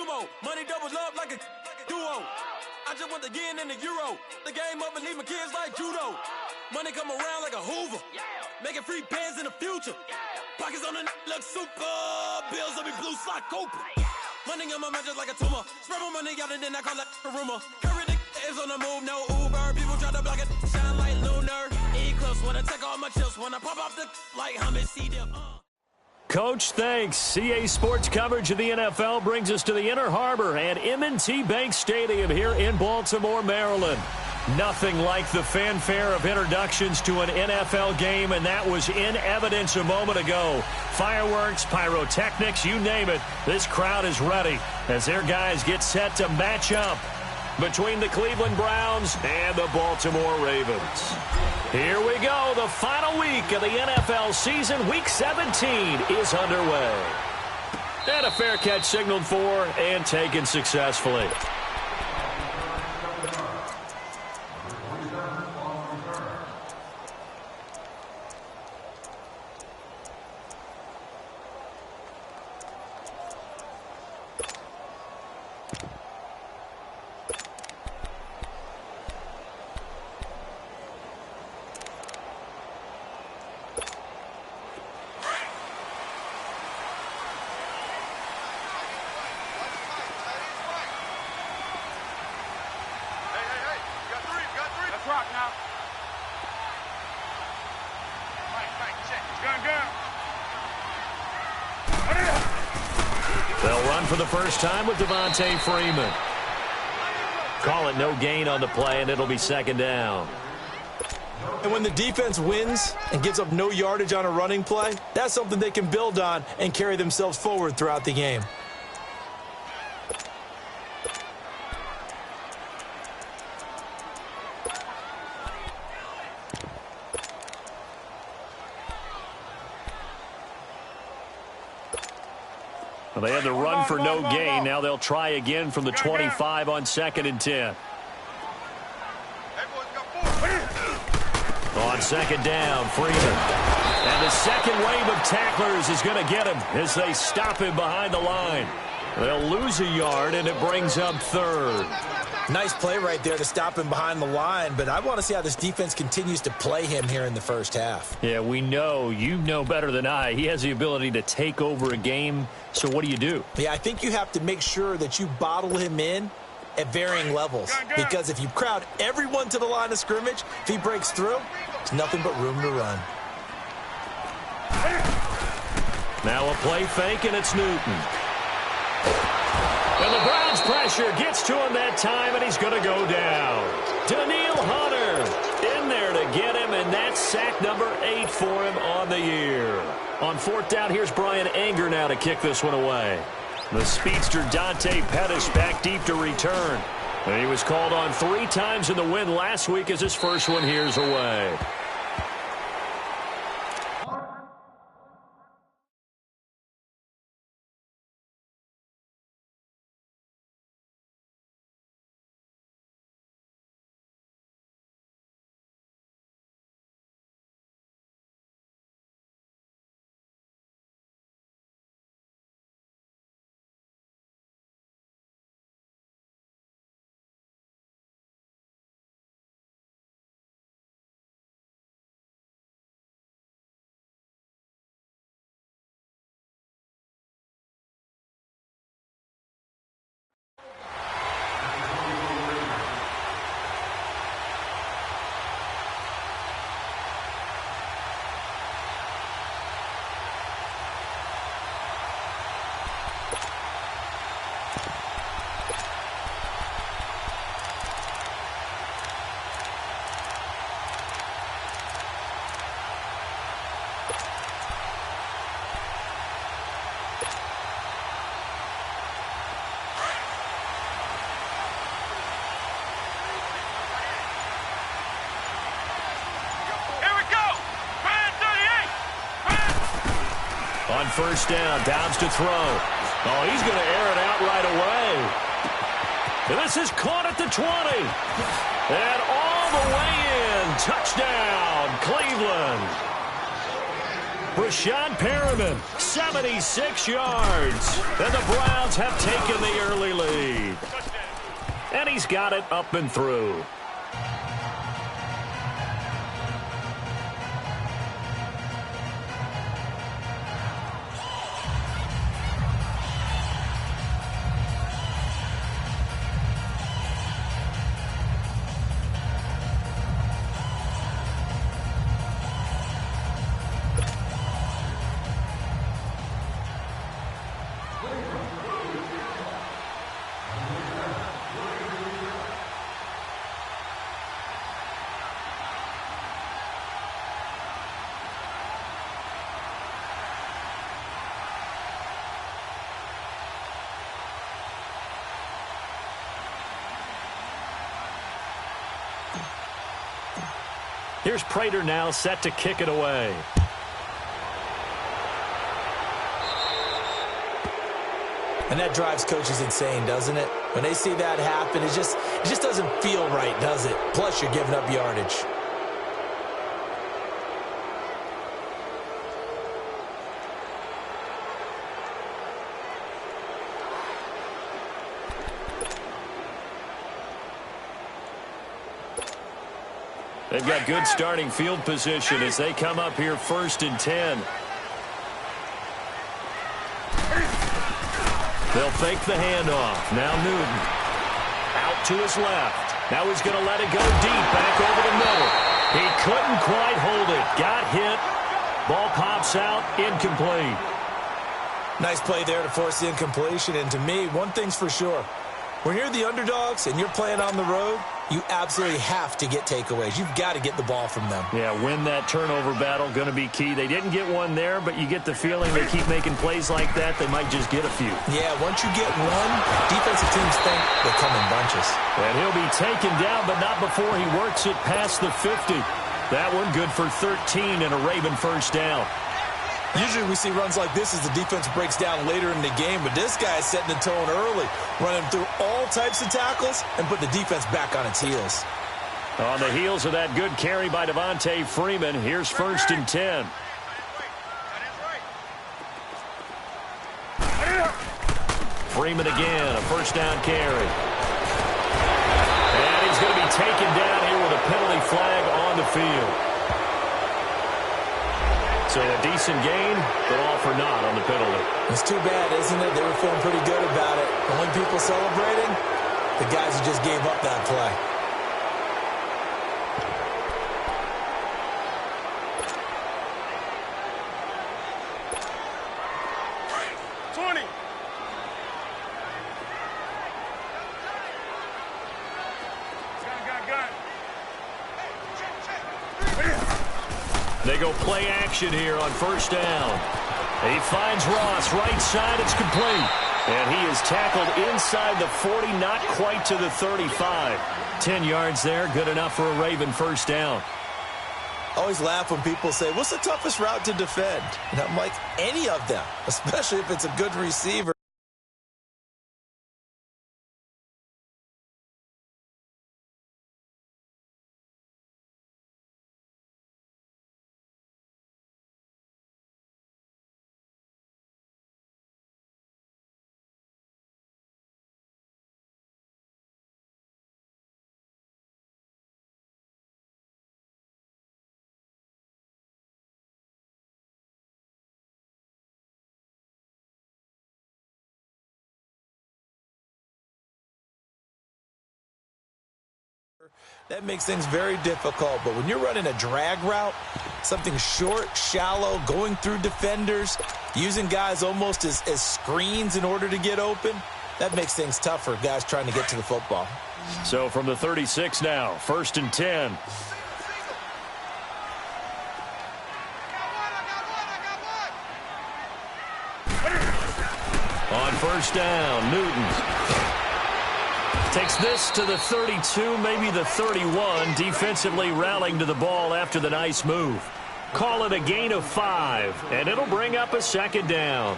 sumo. Money doubles up like a duo. I just want the yen and the euro. The game up and leave my kids like judo. Money come around like a Hoover. Making free bands in the future. Pockets on the look super. Bills on me blue slot Cooper. Money on my mind just like a tumor. Spread my money out and then I call it a rumor. Curry the is on the move, no Uber. People try to block it, shine like lunar. Eclipse when I take all my chips. When I pop off the like Hummus, see them. Coach, thanks. CA Sports coverage of the NFL brings us to the Inner Harbor at M&T Bank Stadium here in Baltimore, Maryland. Nothing like the fanfare of introductions to an NFL game, and that was in evidence a moment ago. Fireworks, pyrotechnics, you name it. This crowd is ready as their guys get set to match up between the Cleveland Browns and the Baltimore Ravens. Here we go. The final week of the NFL season. Week 17 is underway. And a fair catch signaled for and taken successfully. They'll run for the first time with Devontae Freeman. Call it no gain on the play, and it'll be second down. And when the defense wins and gives up no yardage on a running play, that's something they can build on and carry themselves forward throughout the game. Well, they had to run for no gain. Now they'll try again from the 25 on 2nd and 10. On 2nd down, Freeman. And the second wave of tacklers is going to get him as they stop him behind the line. They'll lose a yard, and it brings up 3rd. Nice play right there to stop him behind the line, but I want to see how this defense continues to play him here in the first half. Yeah, we know. You know better than I. He has the ability to take over a game, so what do? Yeah, I think you have to make sure that you bottle him in at varying levels, because if you crowd everyone to the line of scrimmage, if he breaks through, there's nothing but room to run. Now a play fake, and it's Newton. And the Browns pressure gets to him that time, and he's going to go down. Daniil Hunter in there to get him, and that's sack number 8 for him on the year. On 4th down, here's Brian Anger now to kick this one away. The speedster Dante Pettis back deep to return. And he was called on 3 times in the win last week as his first one here's away. On 1st down, Downs to throw. Oh, he's going to air it out right away. And this is caught at the 20. And all the way in. Touchdown, Cleveland. Brashad Perriman, 76 yards. And the Browns have taken the early lead. And he's got it up and through. Here's Prater now set to kick it away. And that drives coaches insane, doesn't it? When they see that happen, it just doesn't feel right, does it? Plus, you're giving up yardage. They've got good starting field position as they come up here 1st and 10. They'll fake the handoff. Now Newton. Out to his left. Now he's going to let it go deep back over the middle. He couldn't quite hold it. Got hit. Ball pops out. Incomplete. Nice play there to force the incompletion. And to me, one thing's for sure. When you're the underdogs and you're playing on the road, you absolutely have to get takeaways. You've got to get the ball from them. Yeah, win that turnover battle, going to be key. They didn't get one there, but you get the feeling they keep making plays like that, they might just get a few. Yeah, once you get one, defensive teams think they come in bunches. And he'll be taken down, but not before he works it past the 50. That one good for 13 and a Raven first down. Usually we see runs like this as the defense breaks down later in the game, but this guy is setting the tone early, running through all types of tackles and put the defense back on its heels. On the heels of that good carry by Devontae Freeman, here's 1st and 10. Freeman again, a first down carry. And he's going to be taken down here with a penalty flag on the field. So a decent gain, but all for naught on the penalty. It's too bad, isn't it? They were feeling pretty good about it. Only people celebrating, the guys who just gave up that play. They go play action here on first down. He finds Ross, right side, it's complete. And he is tackled inside the 40, not quite to the 35. 10 yards there, good enough for a Raven first down. Always laugh when people say, what's the toughest route to defend? And I'm like, any of them, especially if it's a good receiver. That makes things very difficult, but when you're running a drag route, something short, shallow, going through defenders, using guys almost as screens in order to get open, that makes things tough for guys trying to get to the football. So from the 36 now, 1st and 10. On first down, Newton takes this to the 32, maybe the 31, defensively rallying to the ball after the nice move. Call it a gain of 5, and it'll bring up a 2nd down.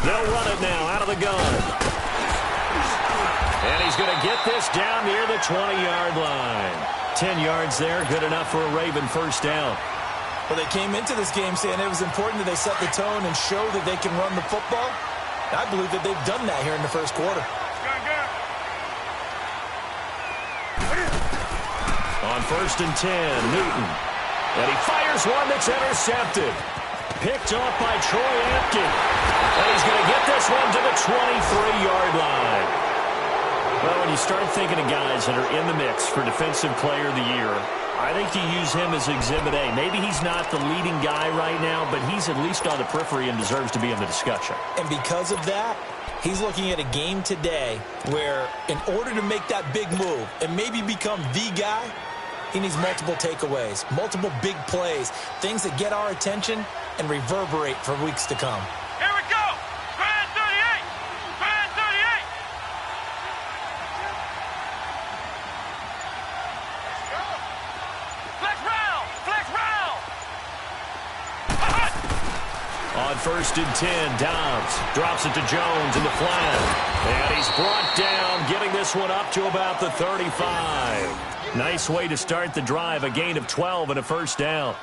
They'll run it now out of the gun. And he's going to get this down near the 20-yard line. 10 yards there, good enough for a Raven first down. Well, they came into this game saying it was important that they set the tone and show that they can run the football. I believe that they've done that here in the first quarter. On 1st and 10, Newton. And he fires one that's intercepted. Picked off by Troy Apke. And he's going to get this one to the 23-yard line. Well, when you start thinking of guys that are in the mix for Defensive Player of the Year, I think you use him as Exhibit A. Maybe he's not the leading guy right now, but he's at least on the periphery and deserves to be in the discussion. And because of that, he's looking at a game today where in order to make that big move and maybe become the guy, he needs multiple takeaways, multiple big plays, things that get our attention and reverberate for weeks to come. Here we go! Grand 38! Grand 38! Flex round! Flex round! On 1st and 10, Dobbs drops it to Jones in the flat. And he's brought down, getting this one up to about the 35. Nice way to start the drive, a gain of 12 and a first down.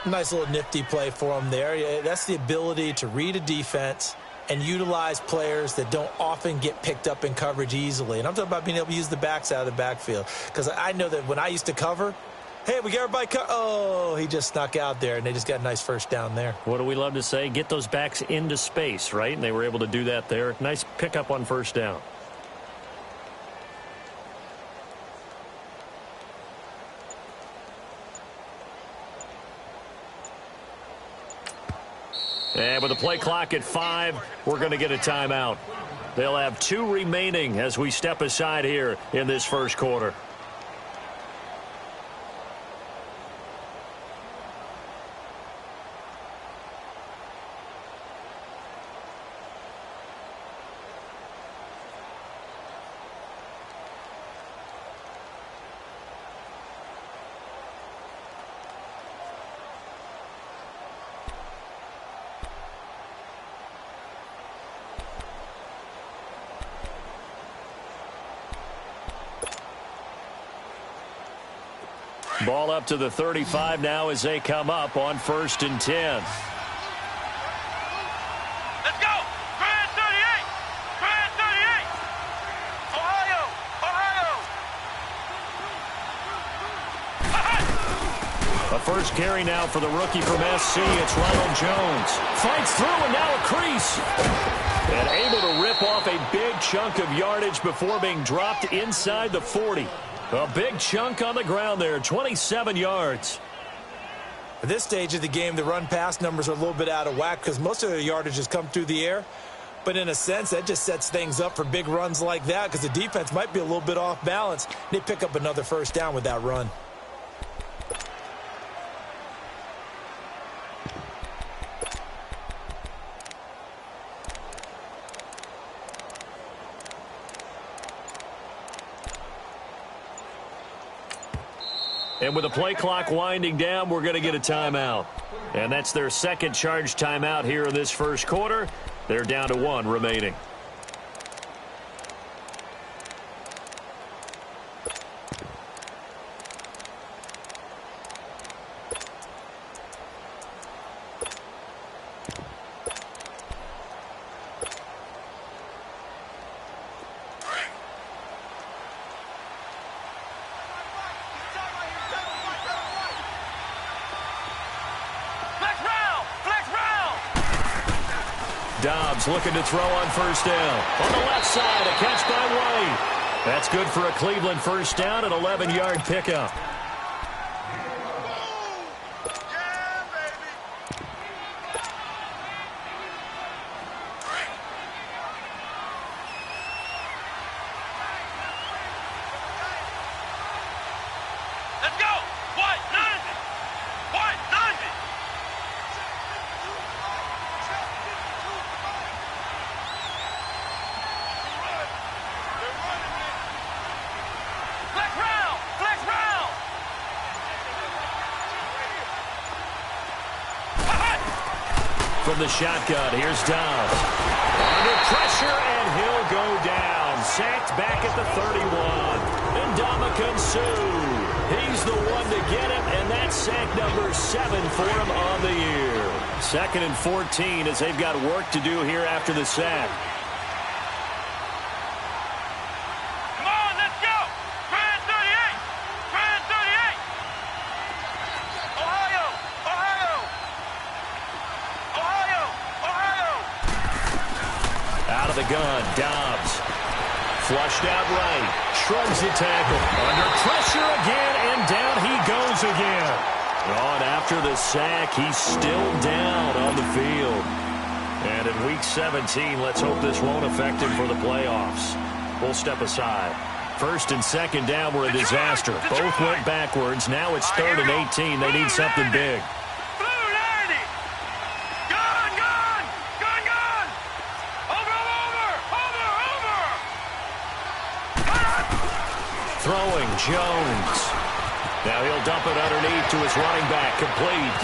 Nice little nifty play for him there. That's the ability to read a defense and utilize players that don't often get picked up in coverage easily. And I'm talking about being able to use the backs out of the backfield. Because I know that when I used to cover, hey, we got everybody oh, he just snuck out there, and they just got a nice first down there. What do we love to say? Get those backs into space, right? And they were able to do that there. Nice pickup on first down. And with the play clock at 5, we're going to get a timeout. They'll have 2 remaining as we step aside here in this first quarter. Ball up to the 35 now as they come up on 1st and 10. Let's go! Grand 38! Grand 38! Ohio! Ohio! A first carry now for the rookie from SC. It's Ronald Jones. Fights through and now a crease. And able to rip off a big chunk of yardage before being dropped inside the 40. A big chunk on the ground there, 27 yards. At this stage of the game, the run-pass numbers are a little bit out of whack because most of their yardage has come through the air. But in a sense, that just sets things up for big runs like that because the defense might be a little bit off balance. They pick up another first down with that run. And with the play clock winding down, we're going to get a timeout. And that's their second charge timeout here in this first quarter. They're down to 1 remaining. Dobbs looking to throw on first down. On the left side, a catch by White. That's good for a Cleveland first down, an 11-yard pickup. Let's go! White, 90! White, 90! Flex round! Flex round! from the shotgun. Here's Dobbs. Under pressure, and he'll go down. Sacked back at the 31. And Ndamukong Suh. He's the one to get him, and that's sack number 7 for him on the year. 2nd and 14 as they've got work to do here after the sack. Come on, let's go! Try 38! Try 38! Ohio! Ohio! Ohio! Ohio! Out of the gun, Dobbs. Flushed out right. Shrugs the tackle. Under pressure again, and down he goes again. On after the sack, he's still down on the field. And in Week 17, let's hope this won't affect him for the playoffs. We'll step aside. 1st and 2nd down were a disaster. Both went backwards. Now it's 3rd and 18. They need something big. Throwing, Jones. Now he'll dump it underneath to his running back, complete.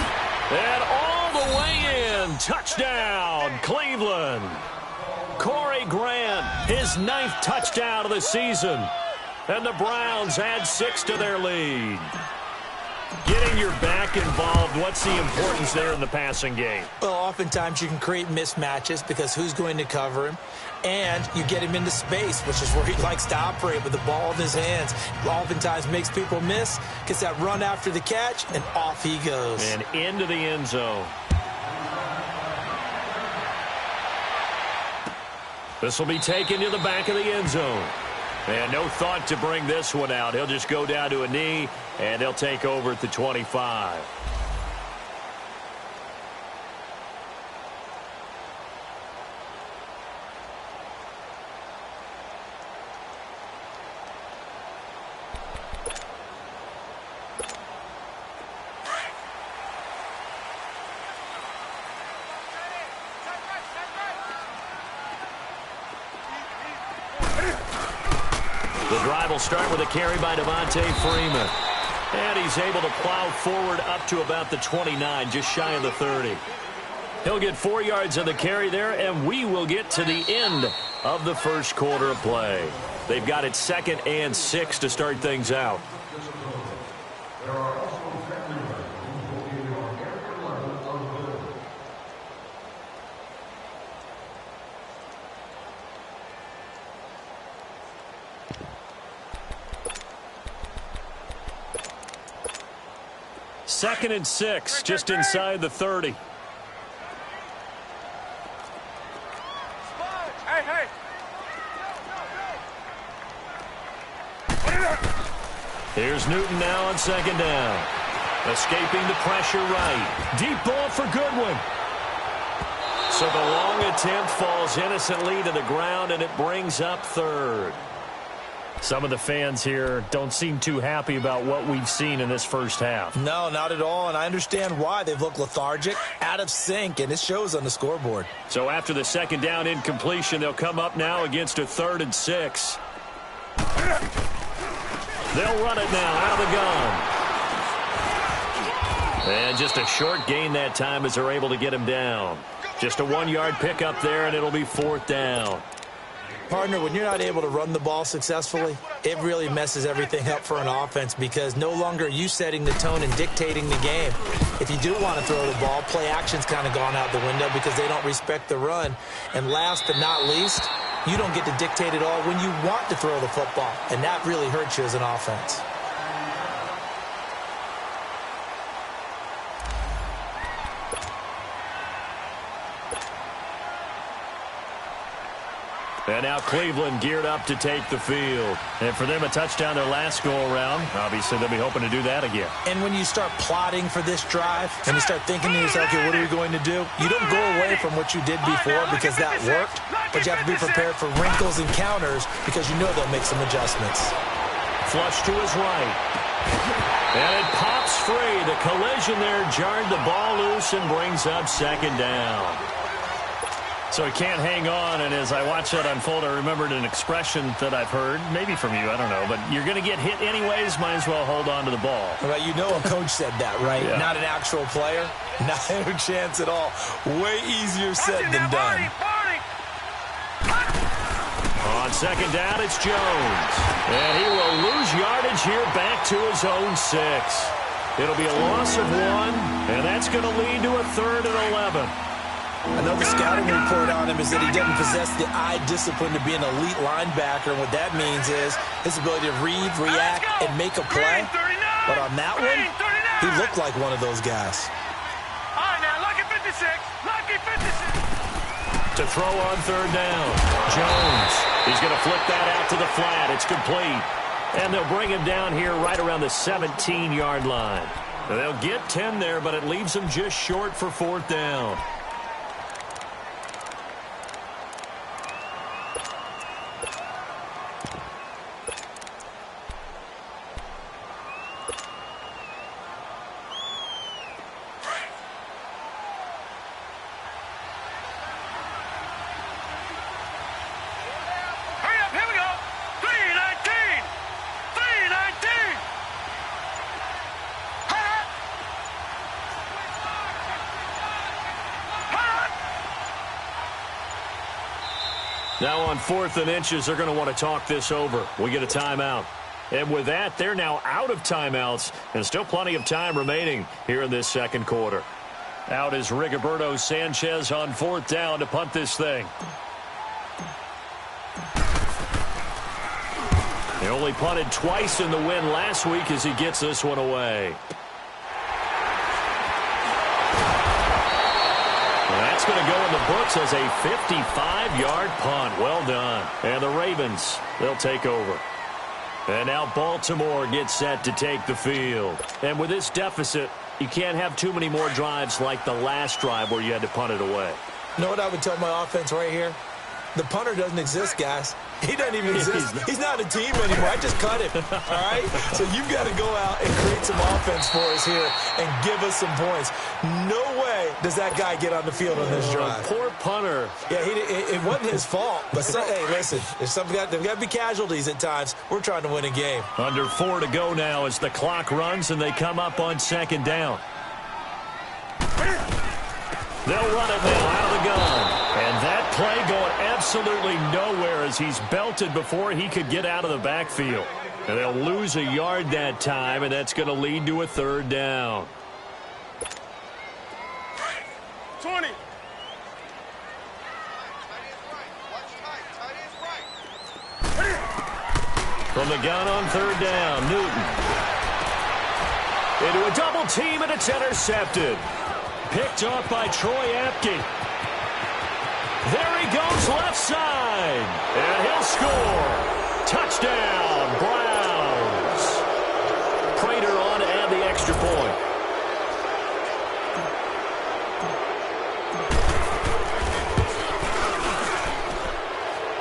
And all the way in. Touchdown, Cleveland. Corey Grant, his 9th touchdown of the season. And the Browns add 6 to their lead. Getting your back involved, what's the importance there in the passing game? Well, oftentimes you can create mismatches because who's going to cover him? And you get him into space, which is where he likes to operate with the ball in his hands. Oftentimes makes people miss, gets that run after the catch, and off he goes. And into the end zone. This will be taken to the back of the end zone. And no thought to bring this one out. He'll just go down to a knee, and he'll take over at the 25. The drive will start with a carry by Devontae Freeman. And he's able to plow forward up to about the 29, just shy of the 30. He'll get 4 yards on the carry there, and we will get to the end of the first quarter of play. They've got it 2nd and 6 to start things out. Second and 6, just inside the 30. Hey! Here's Newton now on 2nd down. Escaping the pressure right. Deep ball for Goodwin. So the long attempt falls innocently to the ground, and it brings up 3rd. Some of the fans here don't seem too happy about what we've seen in this first half. No, not at all, and I understand why. They've looked lethargic, out of sync, and it shows on the scoreboard. So after the 2nd down incompletion, they'll come up now against a 3rd and 6. They'll run it now out of the gun. And just a short gain that time as they're able to get him down. Just a 1-yard pickup there, and it'll be 4th down. Partner, when you're not able to run the ball successfully, it really messes everything up for an offense because no longer are you setting the tone and dictating the game. If you do want to throw the ball, play action's kind of gone out the window because they don't respect the run. And last but not least, you don't get to dictate it all when you want to throw the football, and that really hurts you as an offense. And now Cleveland geared up to take the field. And for them, a touchdown their last go-around. Obviously, they'll be hoping to do that again. And when you start plotting for this drive, and you start thinking to yourself, okay, what are we going to do? You don't go away from what you did before because that worked, but you have to be prepared for wrinkles and counters because you know they'll make some adjustments. Flush to his right. And it pops free. The collision there jarred the ball loose and brings up 2nd down. So he can't hang on, and as I watched that unfold, I remembered an expression that I've heard, maybe from you, I don't know, but you're going to get hit anyways, might as well hold on to the ball. Well, you know a coach said that, right? Yeah. Not an actual player. Not a chance at all. Way easier said than done. On second down, it's Jones. And he will lose yardage here back to his own 6. It'll be a loss of 1, and that's going to lead to a 3rd and 11. Another scouting report on him is that he doesn't possess the eye discipline to be an elite linebacker, and what that means is his ability to read, react, and make a play. But on that one, he looked like one of those guys. All right, now, lucky 56. Lucky 56. To throw on 3rd down. Jones. He's going to flip that out to the flat. It's complete. And they'll bring him down here right around the 17-yard line. They'll get 10 there, but it leaves them just short for 4th down. Now on 4th and inches, they're going to want to talk this over. We get a timeout. And with that, they're now out of timeouts, and still plenty of time remaining here in this second quarter. Out is Rigoberto Sanchez on 4th down to punt this thing. He only punted twice in the win last week as he gets this one away. That's going to go in the books as a 55-yard punt. Well done. And the Ravens, they'll take over. And now Baltimore gets set to take the field. And with this deficit, you can't have too many more drives like the last drive where you had to punt it away. You know what I would tell my offense right here? The punter doesn't exist, guys. He doesn't even exist. He's not a team anymore. I just cut him, all right? So you've got to go out and create some offense for us here and give us some points. No way does that guy get on the field on this drive. Poor punter. Yeah, it wasn't his fault. But, hey, listen, there's got to be casualties at times. We're trying to win a game. Under 4 to go now as the clock runs and they come up on 2nd down. They'll run it now out of the gun. And that play going absolutely nowhere as he's belted before he could get out of the backfield. And they'll lose a yard that time, and that's going to lead to a 3rd down. 20. From the gun on 3rd down, Newton. Into a double team, and it's intercepted. Picked off by Troy Apke. There he goes left side. And he'll score. Touchdown, Browns. Prater on to add the extra point.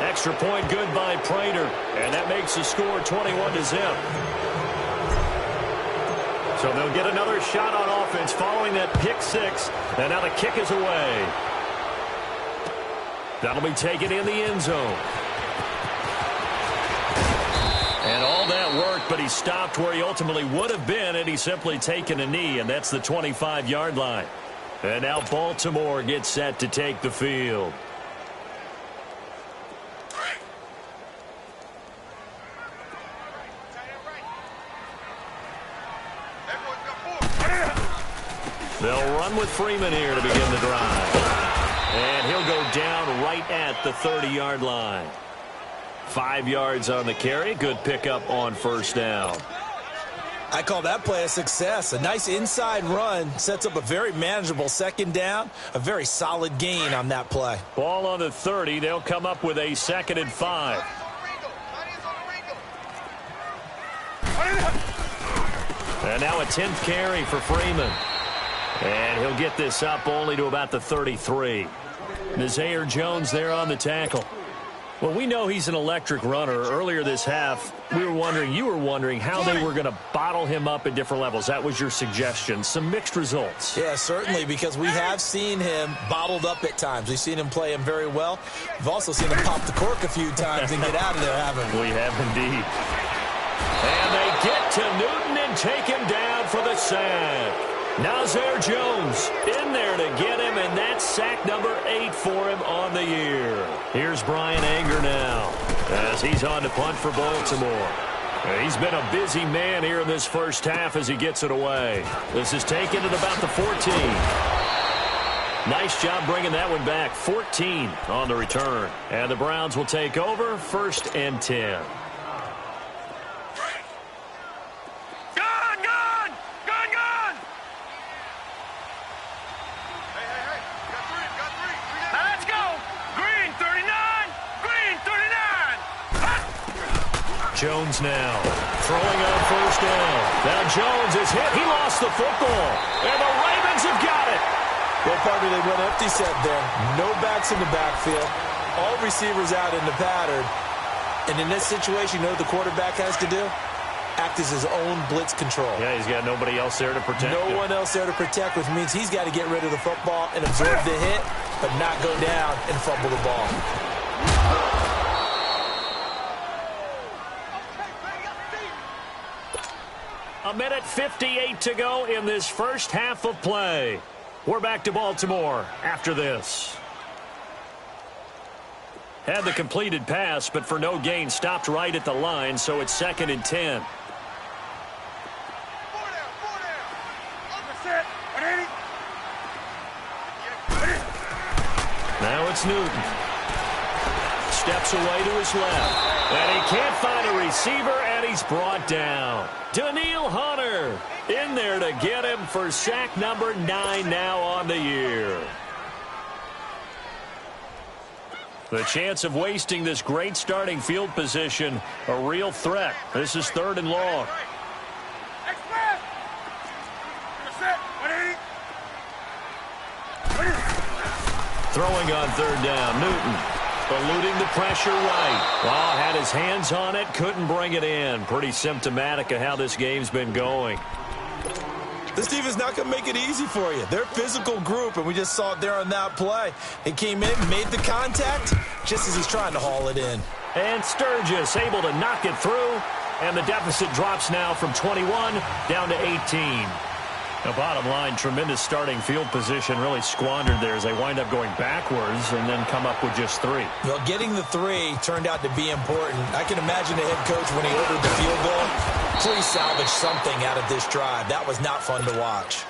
Extra point good by Prater. And that makes the score 21-0. So they'll get another shot on offense following that pick 6. And now the kick is away. That'll be taken in the end zone. And all that worked, but he stopped where he ultimately would have been had he simply taken a knee, and that's the 25-yard line. And now Baltimore gets set to take the field. They'll run with Freeman here to begin the drive. And he'll go down right at the 30-yard line. 5 yards on the carry. Good pickup on 1st down. I call that play a success. A nice inside run sets up a very manageable 2nd down. A very solid gain on that play. Ball on the 30. They'll come up with a 2nd and 5. And now a 10th carry for Freeman. And he'll get this up only to about the 33. Nazaire Jones there on the tackle. Well, we know he's an electric runner. Earlier this half, you were wondering how they were going to bottle him up at different levels. That was your suggestion. Some mixed results. Yeah, certainly, because we have seen him bottled up at times. We've seen him play him very well. We've also seen him pop the cork a few times and get out of there, haven't we? We have indeed. And they get to Newton and take him down for the sack. Nazir Jones in there to get him, and that's sack number 8 for him on the year. Here's Brian Anger now as he's on to punt for Baltimore. He's been a busy man here in this first half as he gets it away. This is taken at about the 14. Nice job bringing that one back. 14 on the return. And the Browns will take over 1st and 10. Jones now throwing on 1st down. Now Jones is hit. He lost the football. And the Ravens have got it. Well, partner, they went empty set there. No backs in the backfield. All receivers out in the pattern. And in this situation, you know what the quarterback has to do? Act as his own blitz control. Yeah, he's got nobody else there to protect him. No one else there to protect, which means he's got to get rid of the football and absorb the hit, but not go down and fumble the ball. A minute 58 to go in this first half of play. We're back to Baltimore after this. Had the completed pass, but for no gain, stopped right at the line, so it's 2nd and 10. Now it's Newton. Steps away to his left. And he can't find a receiver, and he's brought down. Daniil Hunter in there to get him for sack number 9 now on the year. The chance of wasting this great starting field position, a real threat. This is 3rd and long. Throwing on 3rd down, Newton. Eluding the pressure right. Oh, had his hands on it, couldn't bring it in. Pretty symptomatic of how this game's been going. This team is not going to make it easy for you. They're a physical group, and we just saw it there on that play. He came in, made the contact, just as he's trying to haul it in. And Sturgis able to knock it through, and the deficit drops now from 21 down to 18. The bottom line, tremendous starting field position, really squandered there as they wind up going backwards and then come up with just 3. Well, getting the 3 turned out to be important. I can imagine the head coach when he ordered the field goal. Please salvage something out of this drive. That was not fun to watch.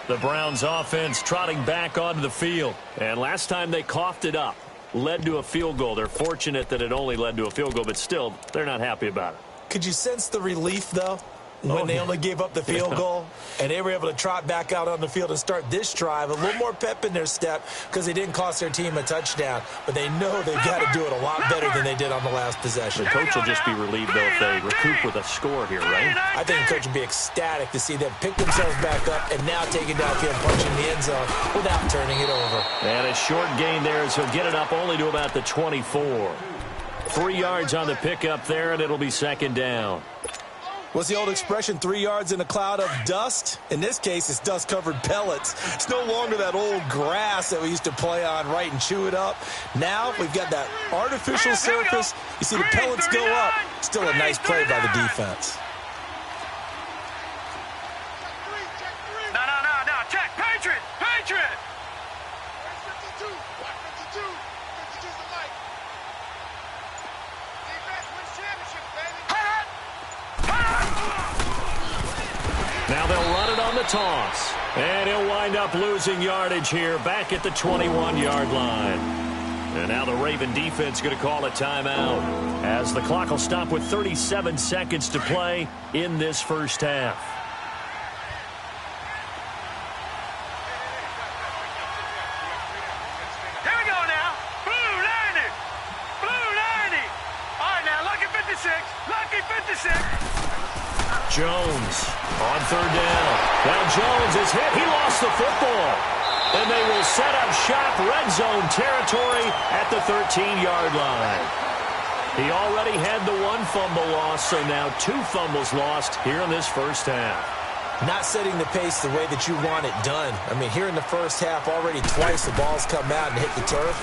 The Browns offense trotting back onto the field. And last time they coughed it up, led to a field goal. They're fortunate that it only led to a field goal, but still, they're not happy about it. Could you sense the relief, though? When they only gave up the field goal and they were able to trot back out on the field and start this drive, a little more pep in their step because they didn't cost their team a touchdown. But they know they've got to do it a lot better than they did on the last possession. The coach will just be relieved, though, if they recoup with a score here, right? I think the coach would be ecstatic to see them pick themselves back up and now take it downfield, punching the end zone without turning it over. And a short gain there, so he'll get it up only to about the 24. 3 yards on the pickup there, and it'll be 2nd down. What's the old expression, 3 yards in a cloud of dust? In this case, it's dust-covered pellets. It's no longer that old grass that we used to play on, right, and chew it up. Now we've got that artificial surface. You see the pellets go up. Still a nice play by the defense. No. Check. Patriot. Now they'll run it on the toss. And he'll wind up losing yardage here back at the 21-yard line. And now the Raven defense going to call a timeout as the clock will stop with 37 seconds to play in this first half. Here we go now. Blue 90. All right, now, lucky 56. Jones on 3rd down. Now Jones is hit. He lost the football. And they will set up shop red zone territory at the 13-yard line. He already had the 1 fumble loss, so now 2 fumbles lost here in this first half. Not setting the pace the way that you want it done. I mean, here in the first half, already twice the ball's come out and hit the turf.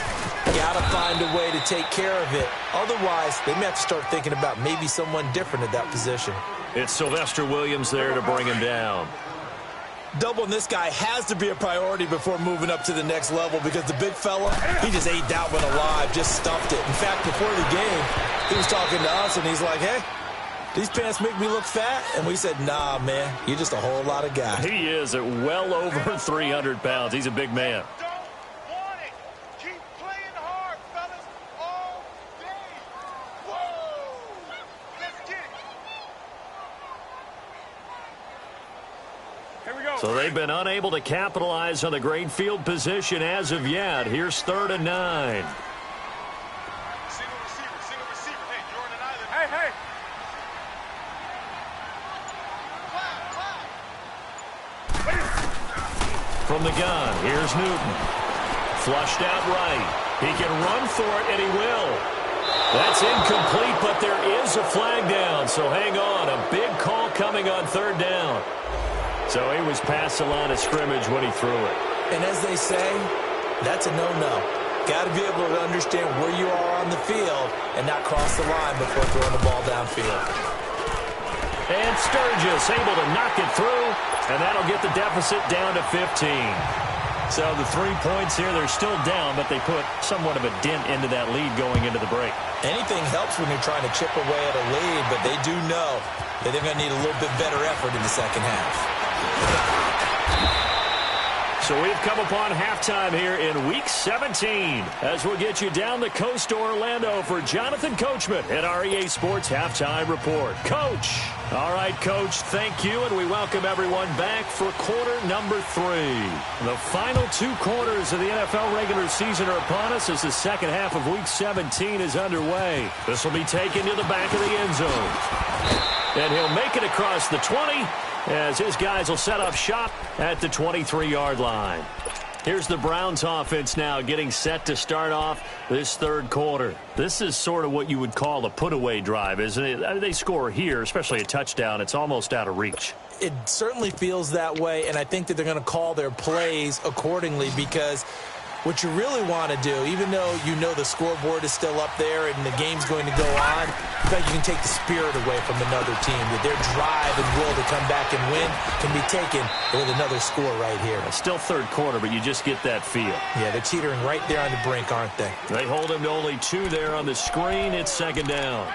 Got to find a way to take care of it. Otherwise, they may have to start thinking about maybe someone different at that position. It's Sylvester Williams there to bring him down. Doubling this guy has to be a priority before moving up to the next level because the big fella, he just ate that one alive, just stuffed it. In fact, before the game, he was talking to us, and he's like, hey, these pants make me look fat? And we said, nah, man, you're just a whole lot of guy. He is at well over 300 pounds. He's a big man. So they've been unable to capitalize on the great field position as of yet. Here's 3rd and 9. Single receiver. Hey, you're on an island. Hey. From the gun, here's Newton. Flushed out right. He can run for it, and he will. That's incomplete, but there is a flag down. So hang on. A big call coming on 3rd down. So he was past the line of scrimmage when he threw it. And as they say, that's a no-no. Got to be able to understand where you are on the field and not cross the line before throwing the ball downfield. And Sturgis able to knock it through, and that'll get the deficit down to 15. So the 3 points here, they're still down, but they put somewhat of a dent into that lead going into the break. Anything helps when you're trying to chip away at a lead, but they do know that they're going to need a little bit better effort in the second half. So we've come upon halftime here in Week 17 as we'll get you down the coast to Orlando for Jonathan Coachman at our EA Sports Halftime Report. Coach! All right, Coach, thank you, and we welcome everyone back for quarter number 3. The final 2 quarters of the NFL regular season are upon us as the second half of Week 17 is underway. This will be taken to the back of the end zone. And he'll make it across the 20 as his guys will set up shop at the 23-yard line. Here's the Browns offense now getting set to start off this 3rd quarter. This is sort of what you would call a put-away drive, isn't it? I mean, they score here, especially a touchdown. It's almost out of reach. It certainly feels that way, and I think that they're going to call their plays accordingly because what you really want to do, even though you know the scoreboard is still up there and the game's going to go on, I think you can take the spirit away from another team. That their drive and will to come back and win can be taken with another score right here. It's still 3rd quarter, but you just get that feel. Yeah, they're teetering right there on the brink, aren't they? They hold him to only 2 there on the screen. It's 2nd down.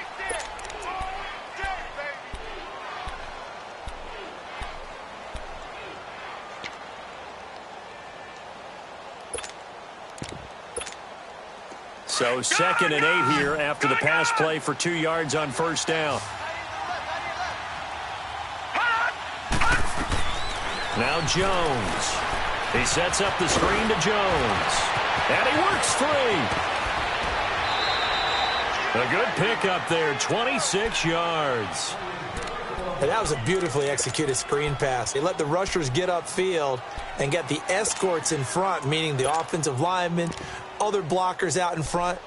So 2nd and 8 here after the pass play for 2 yards on 1st down. Now Jones. He sets up the screen to Jones. And he works free. A good pickup there, 26 yards. And that was a beautifully executed screen pass. They let the rushers get upfield and get the escorts in front, meaning the offensive linemen, other blockers out in front,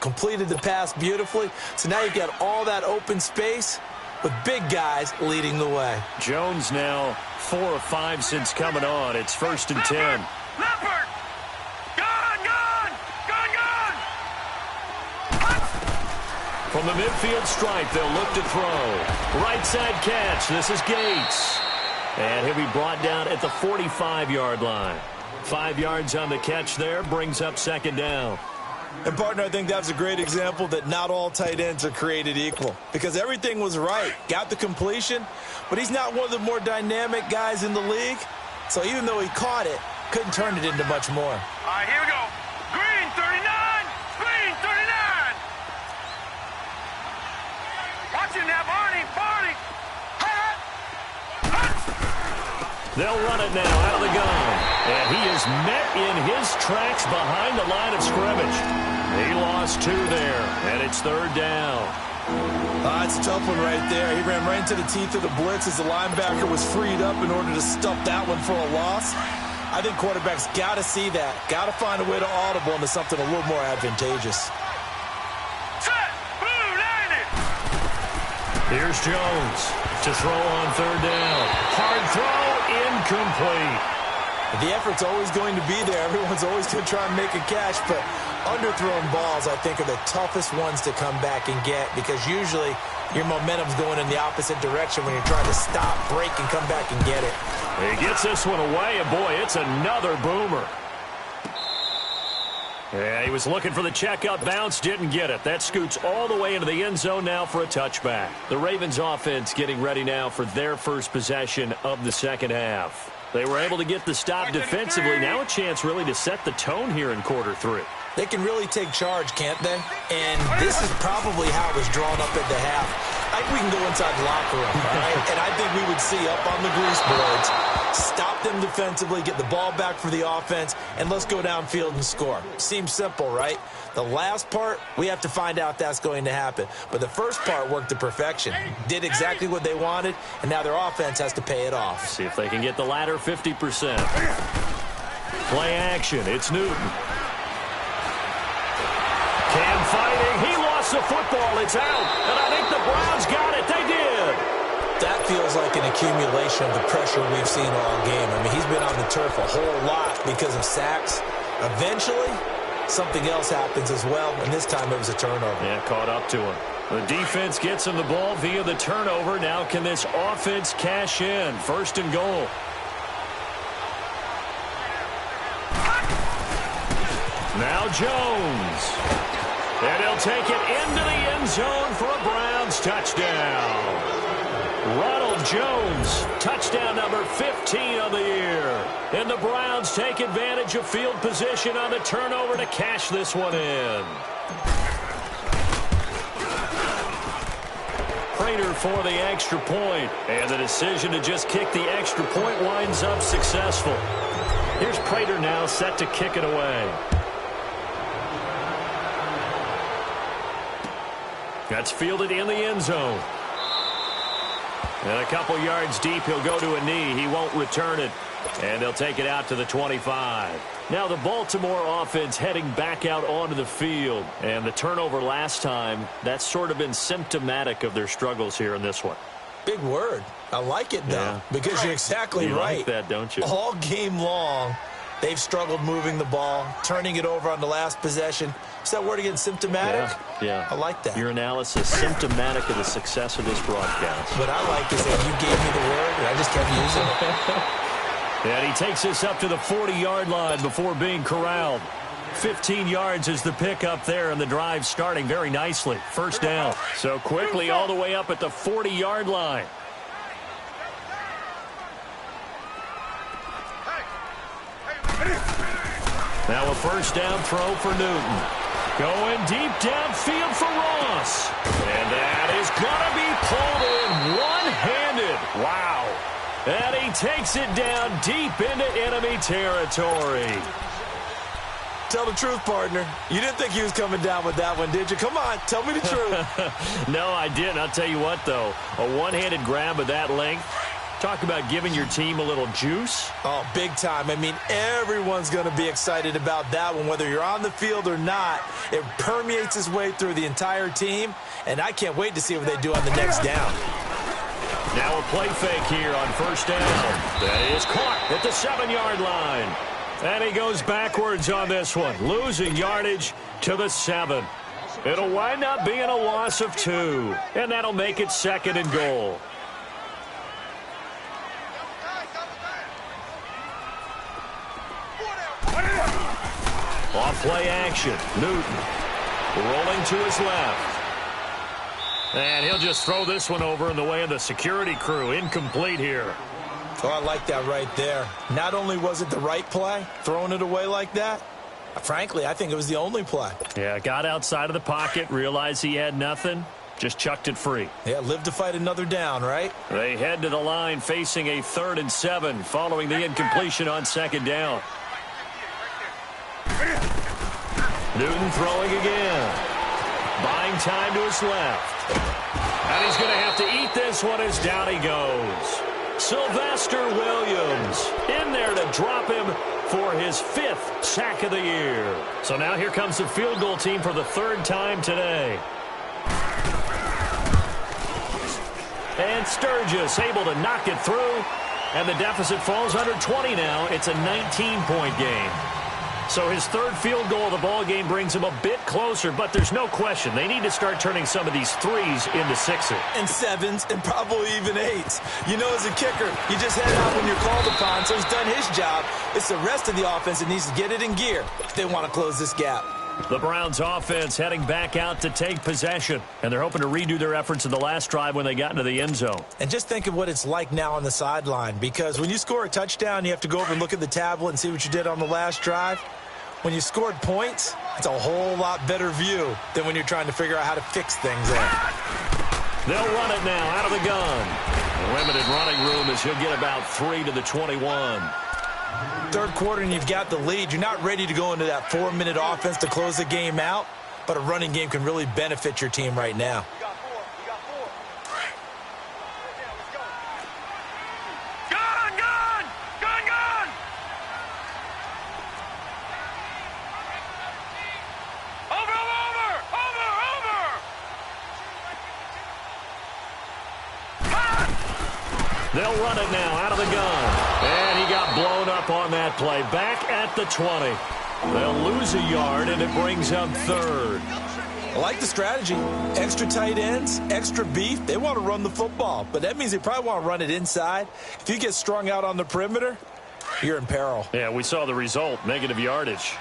completed the pass beautifully. So now you've got all that open space with big guys leading the way. Jones now 4 of 5 since coming on. It's 1st and 10. Leopard! Gone! From the midfield stripe, they'll look to throw. Right side catch. This is Gates. And he'll be brought down at the 45-yard line. 5 yards on the catch there, brings up 2nd down. And, partner, I think that's a great example that not all tight ends are created equal because everything was right. Got the completion, but he's not one of the more dynamic guys in the league. So even though he caught it, couldn't turn it into much more. All right, here we go. Green 39! Green 39! Watch him now, Barney! They'll run it now out of the gun. And he is met in his tracks behind the line of scrimmage. He lost 2 there, and it's 3rd down. It's a tough one right there. He ran right into the teeth of the blitz as the linebacker was freed up in order to stuff that one for a loss. I think quarterbacks got to see that. Got to find a way to audible into something a little more advantageous. Here's Jones to throw on 3rd down. Hard throw, incomplete. The effort's always going to be there. Everyone's always going to try and make a catch, but underthrown balls, I think, are the toughest ones to come back and get because usually your momentum's going in the opposite direction when you're trying to stop, break, and come back and get it. He gets this one away, and boy, it's another boomer. Yeah, he was looking for the checkup bounce, didn't get it. That scoots all the way into the end zone now for a touchback. The Ravens offense getting ready now for their first possession of the second half. They were able to get the stop defensively. Now a chance really to set the tone here in quarter 3. They can really take charge, can't they? And this is probably how it was drawn up at the half. I think we can go inside the locker room, all right? And I think we would see up on the grease boards, stop them defensively, get the ball back for the offense, and let's go downfield and score. Seems simple, right? The last part, we have to find out that's going to happen. But the first part worked to perfection. Did exactly what they wanted, and now their offense has to pay it off. See if they can get the latter 50%. Play action. It's Newton. Cam fighting. He lost the football. It's out. And I think the Browns got it. They did. That feels like an accumulation of the pressure we've seen all game. I mean, he's been on the turf a whole lot because of sacks. Eventually, something else happens as well, and this time it was a turnover. Yeah, caught up to him. The defense gets him the ball via the turnover. Now can this offense cash in? First and goal. Now Jones. And he'll take it into the end zone for a Browns touchdown. Ronald Jones, touchdown number 15 of the year. And the Browns take advantage of field position on the turnover to cash this one in. Prater for the extra point. And the decision to just kick the extra point winds up successful. Here's Prater now set to kick it away. That's fielded in the end zone. And a couple yards deep, he'll go to a knee. He won't return it. And they'll take it out to the 25. Now the Baltimore offense heading back out onto the field. And the turnover last time, that's sort of been symptomatic of their struggles here in this one. Big word. I like it, though, yeah. Because you're exactly you right. Like that, don't you? All game long, they've struggled moving the ball, turning it over on the last possession. Is that word again, symptomatic? Yeah. I like that. Your analysis, symptomatic of the success of this broadcast. What I like is that you gave me the word, and I just kept using it. And he takes this up to the 40-yard line before being corralled. 15 yards is the pickup there, and the drive starting very nicely. First down. So quickly all the way up at the 40-yard line. Now a first down throw for Newton. Going deep downfield for Ross. And that is going to be pulled in one-handed. Wow. And he takes it down deep into enemy territory. Tell the truth, partner. You didn't think he was coming down with that one, did you? Come on, tell me the truth. No, I didn't. I'll tell you what, though. A one-handed grab of that length. Talk about giving your team a little juice. Oh, big time. I mean, everyone's going to be excited about that one, whether you're on the field or not. It permeates its way through the entire team, and I can't wait to see what they do on the next down. Now a play fake here on first down. That is caught at the 7-yard line. And he goes backwards on this one, losing yardage to the 7. It'll wind up being a loss of 2, and that'll make it second and goal. Off play action. Newton rolling to his left. And he'll just throw this one over in the way of the security crew. Incomplete here. Oh, I like that right there. Not only was it the right play, throwing it away like that, frankly, I think it was the only play. Yeah, got outside of the pocket, realized he had nothing, just chucked it free. Yeah, live to fight another down, right? They head to the line facing a 3rd and 7 following the incompletion on second down. Newton throwing again. Buying time to his left. And he's going to have to eat this one as down he goes. Sylvester Williams in there to drop him for his 5th sack of the year. So now here comes the field goal team for the 3rd time today. And Sturgis able to knock it through. And the deficit falls under 20 now. It's a 19-point game. So his third field goal of the ball game brings him a bit closer, but there's no question they need to start turning some of these threes into sixes. And sevens, and probably even eights. You know, as a kicker, you just head out when you're called upon, so he's done his job. It's the rest of the offense that needs to get it in gear if they want to close this gap. The Browns offense heading back out to take possession, and they're hoping to redo their efforts in the last drive when they got into the end zone. And just think of what it's like now on the sideline, because when you score a touchdown, you have to go over and look at the tablet and see what you did on the last drive. When you scored points, it's a whole lot better view than when you're trying to figure out how to fix things up. They'll run it now out of the gun. Limited running room as he'll get about 3 to the 21. Third quarter and you've got the lead. You're not ready to go into that 4-minute offense to close the game out, but a running game can really benefit your team right now. They'll run it now out of the gun. And he got blown up on that play. Back at the 20. They'll lose a yard, and it brings up third. I like the strategy. Extra tight ends, extra beef. They want to run the football, but that means they probably want to run it inside. If you get strung out on the perimeter, you're in peril. Yeah, we saw the result, negative yardage.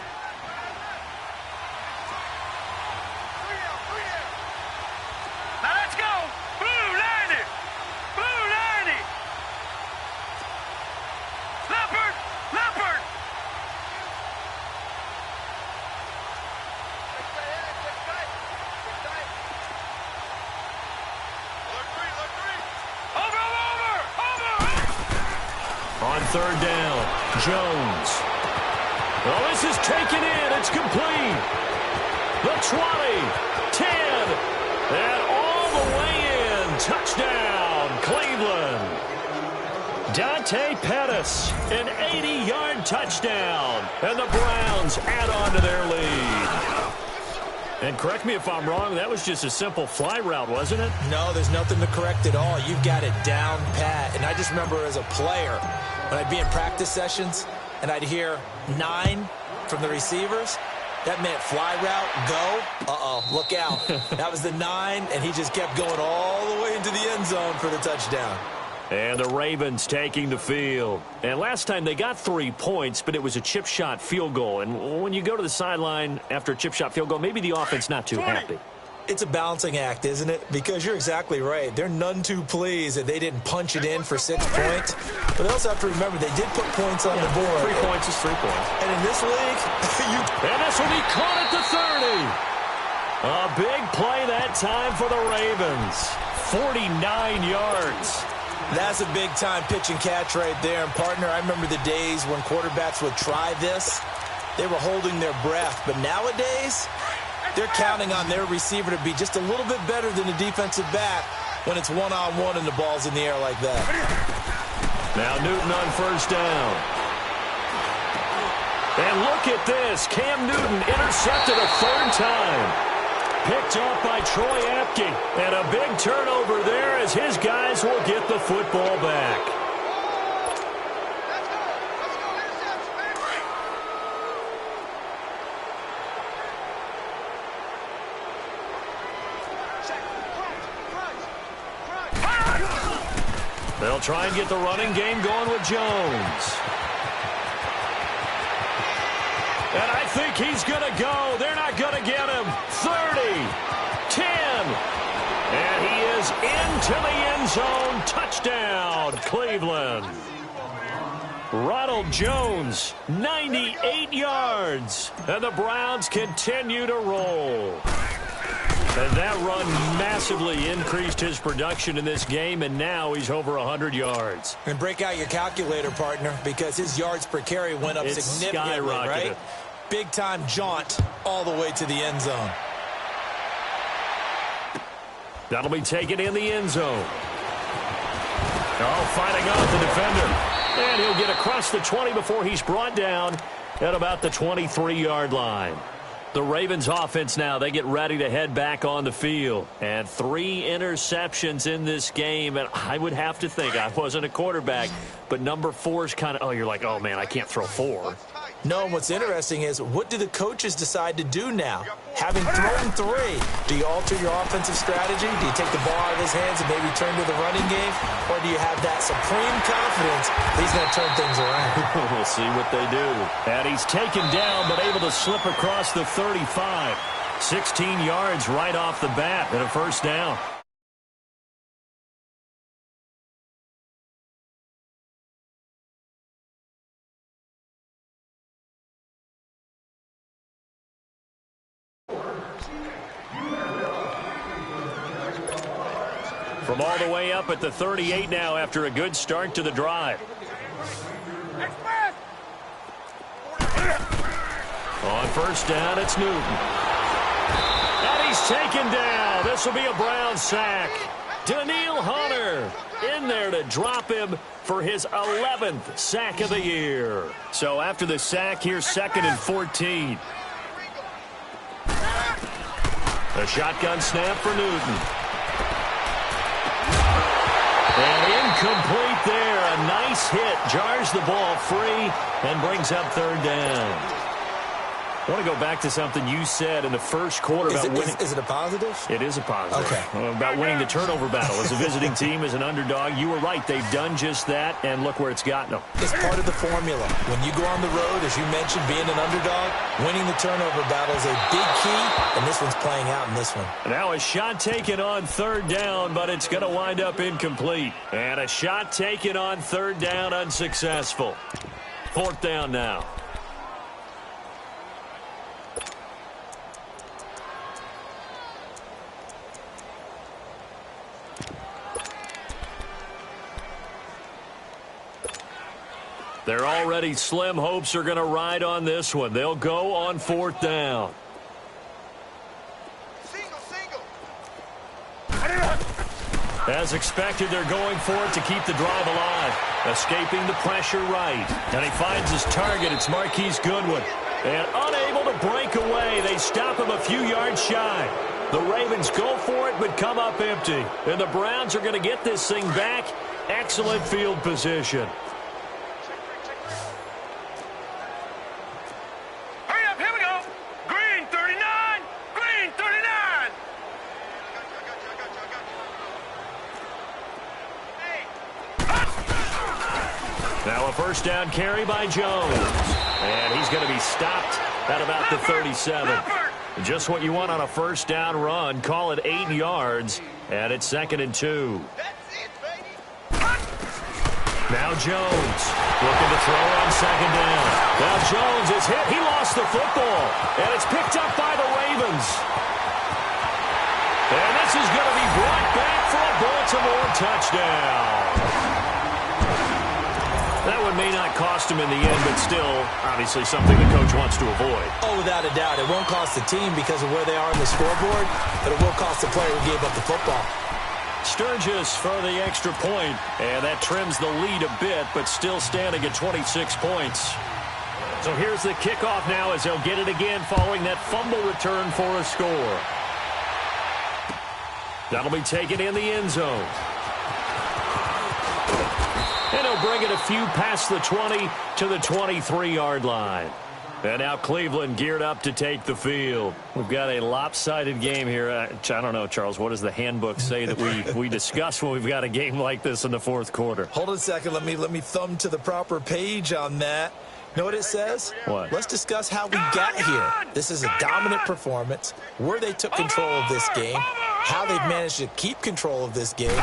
On third down, Jones. Oh, this is taken in. It's complete. The 20, 10, and all the way in. Touchdown, Cleveland. Dante Pettis, an 80-yard touchdown. And the Browns add on to their lead. And correct me if I'm wrong, that was just a simple fly route, wasn't it? No, there's nothing to correct at all. You've got it down pat. And I just remember as a player, when I'd be in practice sessions and I'd hear 9 from the receivers, that meant fly route, go. Uh-oh, look out. That was the 9, and he just kept going all the way into the end zone for the touchdown. And the Ravens taking the field. And last time they got 3 points, but it was a chip shot field goal. And when you go to the sideline after a chip shot field goal, maybe the offense not too happy. It's a balancing act, isn't it? Because you're exactly right. They're none too pleased that they didn't punch it in for 6 points. But they also have to remember they did put points on the board. 3 points is 3 points. And in this league, and this will be caught at the 30. A big play that time for the Ravens. 49 yards. That's a big-time pitch and catch right there. And, partner, I remember the days when quarterbacks would try this. They were holding their breath. But nowadays, they're counting on their receiver to be just a little bit better than the defensive back when it's one-on-one and the ball's in the air like that. Now Newton on first down. And look at this. Cam Newton intercepted a 3rd time. Picked up by Troy Apke. And a big turnover there as his guys will get the football back. They'll try and get the running game going with Jones. And I think he's going to go. They're not going to get him. 30, 10. And he is into the end zone. Touchdown, Cleveland. Ronald Jones, 98 yards. And the Browns continue to roll. And that run massively increased his production in this game, and now he's over 100 yards. And break out your calculator, partner, because his yards per carry went up significantly, right? Big-time jaunt all the way to the end zone. That'll be taken in the end zone. Oh, fighting off the defender. And he'll get across the 20 before he's brought down at about the 23-yard line. The Ravens offense now, they get ready to head back on the field. And 3 interceptions in this game. And I would have to think, I wasn't a quarterback, but number 4 is kind of, oh, you're like, oh, man, I can't throw 4. No, what's interesting is, what do the coaches decide to do now? Having thrown 3, do you alter your offensive strategy? Do you take the ball out of his hands and maybe turn to the running game? Or do you have that supreme confidence that he's going to turn things around? We'll see what they do. And he's taken down, but able to slip across the 35. 16 yards right off the bat and a first down. From all the way up at the 38 now after a good start to the drive. On first down, it's Newton. And he's taken down. This will be a Brown sack. Daniil Hunter in there to drop him for his 11th sack of the year. So after the sack, here's 2nd and 14. A shotgun snap for Newton. And incomplete there. A nice hit. Jars the ball free and brings up 3rd down. I want to go back to something you said in the first quarter about winning. Is it a positive? It is a positive. Okay. About winning the turnover battle. As a visiting team, as an underdog, you were right. They've done just that, and look where it's gotten them. It's part of the formula. When you go on the road, as you mentioned, being an underdog, winning the turnover battle is a big key, and this one's playing out in this one. Now a shot taken on 3rd down, but it's going to wind up incomplete. And a shot taken on 3rd down, unsuccessful. 4th down now. They're already slim hopes are going to ride on this one. They'll go on 4th down. As expected, they're going for it to keep the drive alive. Escaping the pressure right. And he finds his target. It's Marquise Goodwin. And unable to break away. They stop him a few yards shy. The Ravens go for it but come up empty. And the Browns are going to get this thing back. Excellent field position. Now a first down carry by Jones. And he's going to be stopped at about the 37. Just what you want on a first down run. Call it 8 yards. And it's 2nd and 2. Now Jones looking to throw on 2nd down. Now Jones is hit. He lost the football. And it's picked up by the Ravens. And this is going to be brought back for a Baltimore touchdown. That one may not cost him in the end, but still, obviously, something the coach wants to avoid. Oh, without a doubt. It won't cost the team because of where they are on the scoreboard, but it will cost the player who gave up the football. Sturgis for the extra point, and that trims the lead a bit, but still standing at 26 points. So here's the kickoff now as they'll get it again following that fumble return for a score. That'll be taken in the end zone. And he'll bring it a few past the 20 to the 23-yard line. And now Cleveland geared up to take the field. We've got a lopsided game here. I don't know, Charles, what does the handbook say that we discuss when we've got a game like this in the 4th quarter? Hold on a second. Let me thumb to the proper page on that. Know what it says? What? Let's discuss how we got here. This is a dominant performance, where they took control of this game, how they've managed to keep control of this game,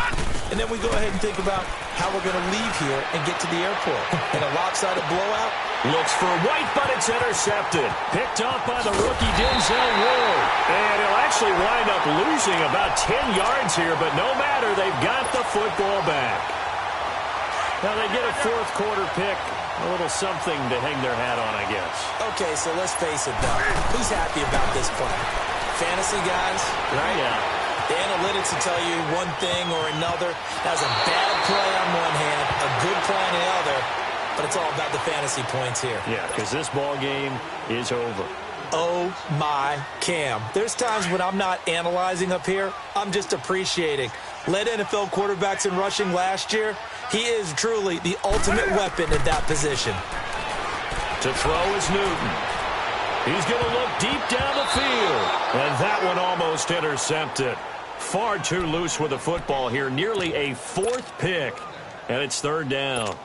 and then we go ahead and think about how we're going to leave here and get to the airport. In a lopsided blowout. Looks for White, but it's intercepted. Picked off by the rookie Denzel Ward. And he'll actually wind up losing about 10 yards here, but no matter, they've got the football back. Now they get a 4th quarter pick. A little something to hang their hat on, I guess. Okay, so let's face it, though. Who's happy about this play? Fantasy guys, right? Yeah. The analytics will tell you one thing or another. That's a bad play on one hand, a good play on the other, but it's all about the fantasy points here. Yeah, because this ball game is over. Oh, my Cam. There's times when I'm not analyzing up here. I'm just appreciating. Led NFL quarterbacks in rushing last year. He is truly the ultimate weapon at that position. To throw is Newton. He's going to look deep down the field. And that one almost intercepted. Far too loose with the football here. Nearly a fourth pick. And it's third down.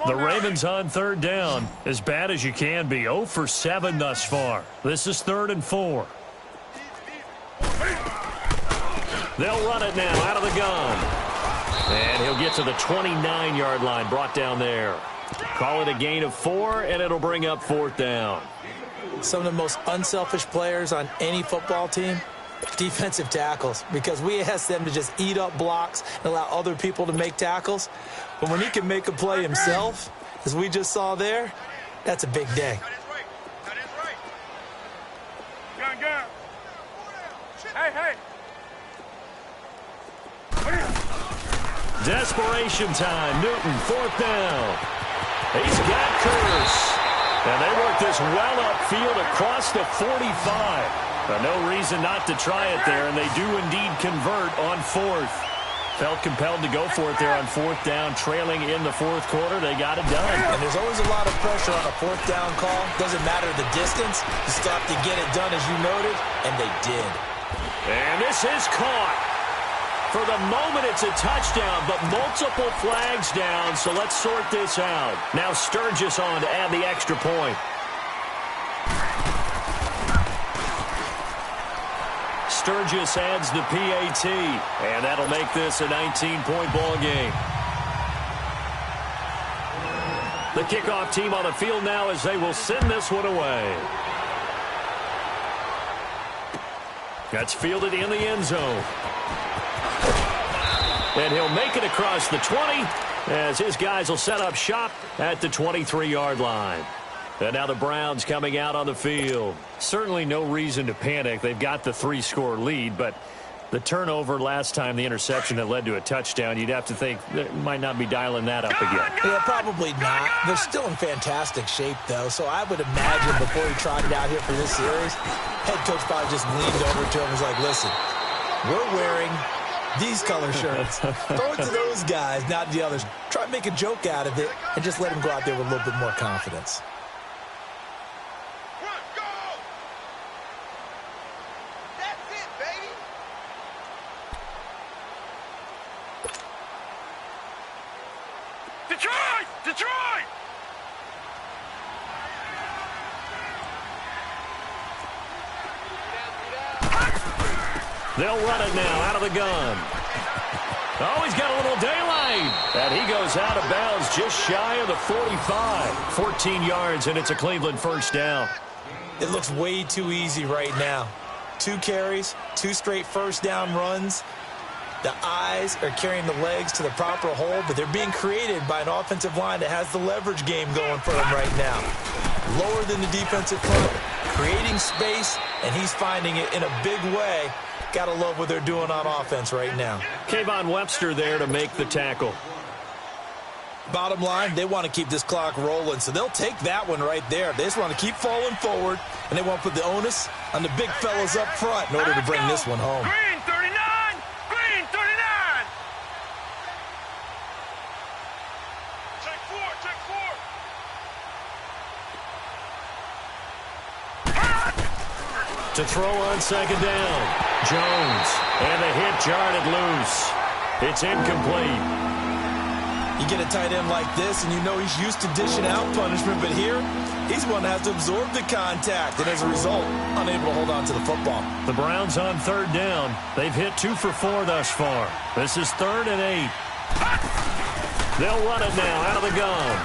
The Ravens on third down. As bad as you can be. 0 for 7 thus far. This is 3rd and 4. They'll run it now out of the gun. And he'll get to the 29-yard line. Brought down there. Call it a gain of 4, and it'll bring up 4th down. Some of the most unselfish players on any football team, defensive tackles, because we ask them to just eat up blocks and allow other people to make tackles. But when he can make a play himself, as we just saw there, that's a big day. Hey. Desperation time. Newton, 4th down. He's got Curse. And they work this well upfield across the 45. But no reason not to try it there, and they do indeed convert on 4th. Felt compelled to go for it there on 4th down, trailing in the 4th quarter. They got it done. And there's always a lot of pressure on a 4th down call. Doesn't matter the distance. You still have to get it done, as you noted, and they did. And this is caught. For the moment, it's a touchdown, but multiple flags down, so let's sort this out. Now Sturgis on to add the extra point. Sturgis adds the PAT, and that'll make this a 19-point ball game. The kickoff team on the field now as they will send this one away. That's fielded in the end zone. And he'll make it across the 20 as his guys will set up shop at the 23-yard line. And now the Browns coming out on the field. Certainly no reason to panic. They've got the 3-score lead, but the turnover last time, the interception that led to a touchdown, you'd have to think they might not be dialing that up again. Yeah, probably not. They're still in fantastic shape, though, so I would imagine before he trotted out here for this series, head coach probably just leaned over to him and was like, listen, we're wearing these color shirts. Throw it to those guys, not the others. Try to make a joke out of it and just let them go out there with a little bit more confidence. That's it, baby. Detroit! They'll run it now out of the gun. Oh, he's got a little daylight. And he goes out of bounds just shy of the 45. 14 yards, and it's a Cleveland first down. It looks way too easy right now. 2 carries, 2 straight first down runs. The eyes are carrying the legs to the proper hole, but they're being created by an offensive line that has the leverage game going for them right now. Lower than the defensive front, creating space, and he's finding it in a big way. Got to love what they're doing on offense right now. Kayvon Webster there to make the tackle. Bottom line, they want to keep this clock rolling, so they'll take that one right there. They just want to keep falling forward, and they want to put the onus on the big fellas up front in order to bring this one home. Green 39! Green 39! Check 4. To throw on second down. Jones. And the hit jarred it loose. It's incomplete. You get a tight end like this, and you know he's used to dishing out punishment, but here, he's one that has to absorb the contact, and as a result, unable to hold on to the football. The Browns on third down. They've hit 2 for 4 thus far. This is 3rd and 8. They'll run it now out of the gun.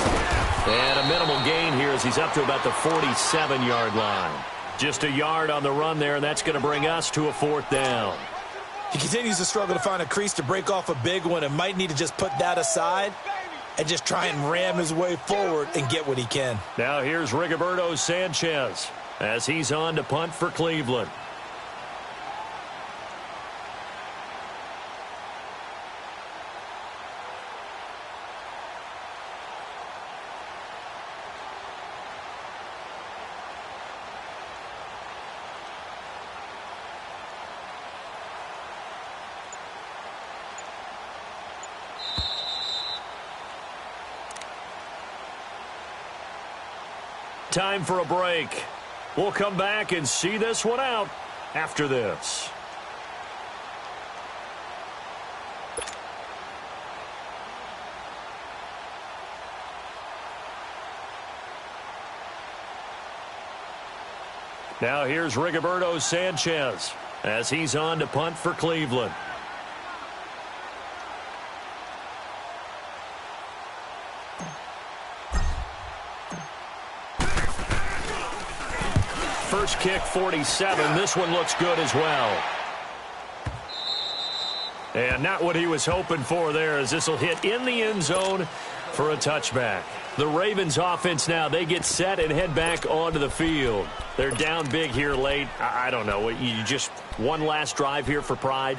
And a minimal gain here as he's up to about the 47-yard line. Just a yard on the run there, and that's going to bring us to a 4th down. He continues to struggle to find a crease to break off a big one and might need to just put that aside and just try and ram his way forward and get what he can. Now here's Rigoberto Sanchez as he's on to punt for Cleveland. Time for a break. We'll come back and see this one out after this. Now here's Rigoberto Sanchez as he's on to punt for Cleveland. First kick, 47. This one looks good as well. And not what he was hoping for there, as this will hit in the end zone for a touchback. The Ravens offense now, they get set and head back onto the field. They're down big here late. I don't know. You just one last drive here for pride?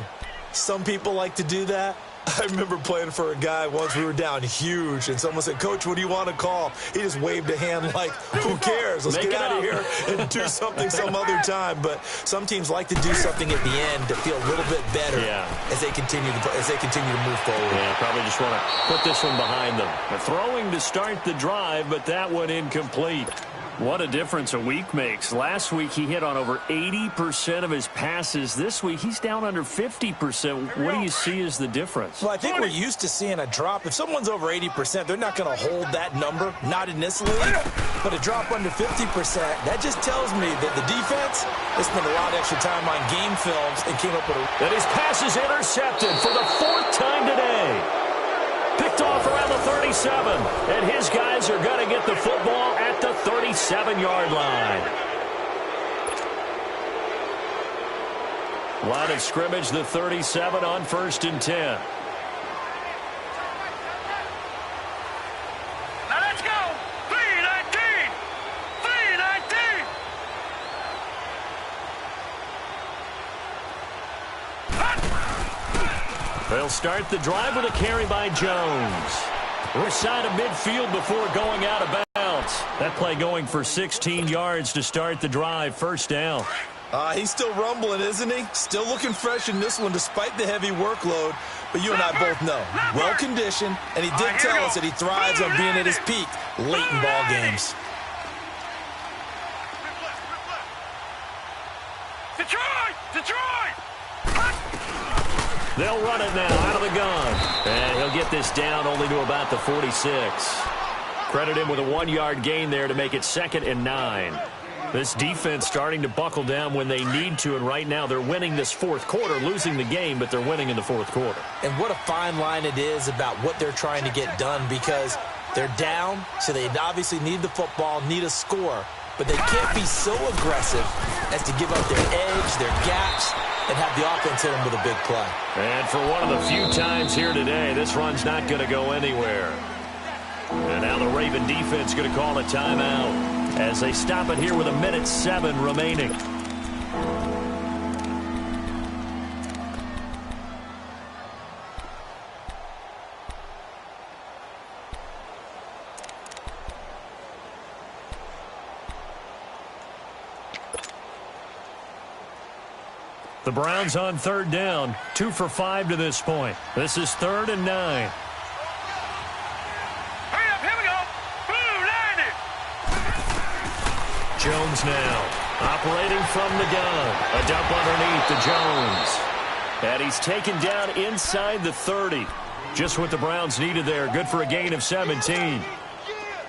Some people like to do that. I remember playing for a guy once. We were down huge, and someone said, "Coach, what do you want to call?" He just waved a hand like, who cares? Let's get out of here and do something some other time. But some teams like to do something at the end to feel a little bit better as they continue to move forward. Yeah, probably just want to put this one behind them. They're throwing to start the drive, but that one incomplete. What a difference a week makes. Last week he hit on over 80% of his passes. This week he's down under 50%. What do you see as the difference? Well, I think we're used to seeing a drop. If someone's over 80%, they're not going to hold that number, not in this league. But a drop under 50%, that just tells me that the defense has spent a lot of extra time on game films and came up with a... And his pass is intercepted for the 4th time today. Picked off around the 37, and his guys are going to get the football at the 37-yard line. Line of scrimmage, the 37 on 1st and 10. Now let's go. 3-19. 3-19. They'll start the drive with a carry by Jones. We're side of midfield before going out of bounds. That play going for 16 yards to start the drive. First down. He's still rumbling, isn't he? Still looking fresh in this one despite the heavy workload. But you and I both know, well-conditioned, and he did tell us that he thrives on being at his peak late in ball games. Detroit! Detroit! They'll run it now out of the gun. And he'll get this down only to about the 46. Credit him with a 1-yard gain there to make it 2nd and 9. This defense starting to buckle down when they need to, and right now they're winning this 4th quarter, losing the game, but they're winning in the 4th quarter. And what a fine line it is about what they're trying to get done, because they're down, so they obviously need the football, need a score, but they can't be so aggressive as to give up their edge, their gaps, and have the offense hit them with a big play. And for one of the few times here today, this run's not going to go anywhere. And now the Raven defense going to call a timeout as they stop it here with 1:07 remaining. The Browns on 3rd down, 2 for 5 to this point. This is 3rd and 9. Hurry up, here we go. Boom, landed. Jones now operating from the gun. A dump underneath to Jones. And he's taken down inside the 30. Just what the Browns needed there. Good for a gain of 17.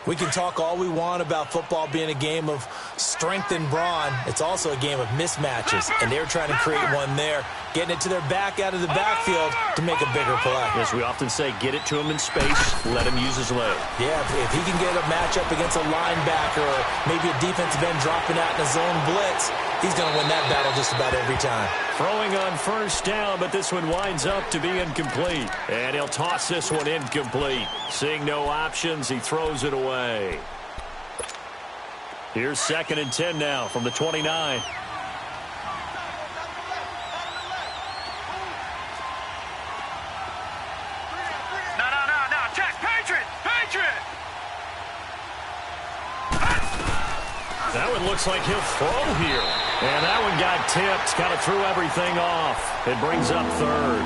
We can talk all we want about football being a game of strength and brawn. It's also a game of mismatches, and they're trying to create one there, getting it to their back out of the backfield to make a bigger play. As we often say, get it to him in space, let him use his leg. Yeah, if he can get a matchup against a linebacker or maybe a defensive end dropping out in a zone blitz, he's going to win that battle just about every time. Throwing on 1st down, but this one winds up to be incomplete. And he'll toss this one incomplete. Seeing no options, he throws it away. Here's 2nd and 10 now from the 29. No. Check. Patriot. That one looks like he'll throw here. And that one got tipped. Kind of threw everything off. It brings up 3rd.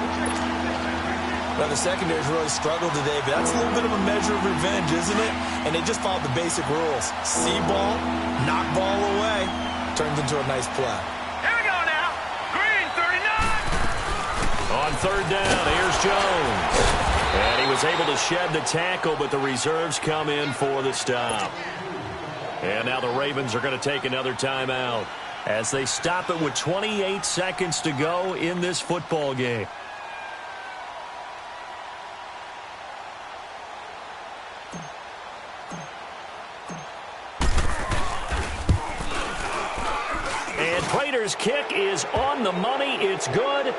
Well, the secondary's really struggled today, but that's a little bit of a measure of revenge, isn't it? And they just followed the basic rules. See ball, knock ball away, turns into a nice play. Here we go now. Green 39. On third down, here's Jones. And he was able to shed the tackle, but the reserves come in for the stop. And now the Ravens are going to take another timeout as they stop it with 28 seconds to go in this football game. And Prater's kick is on the money. It's good.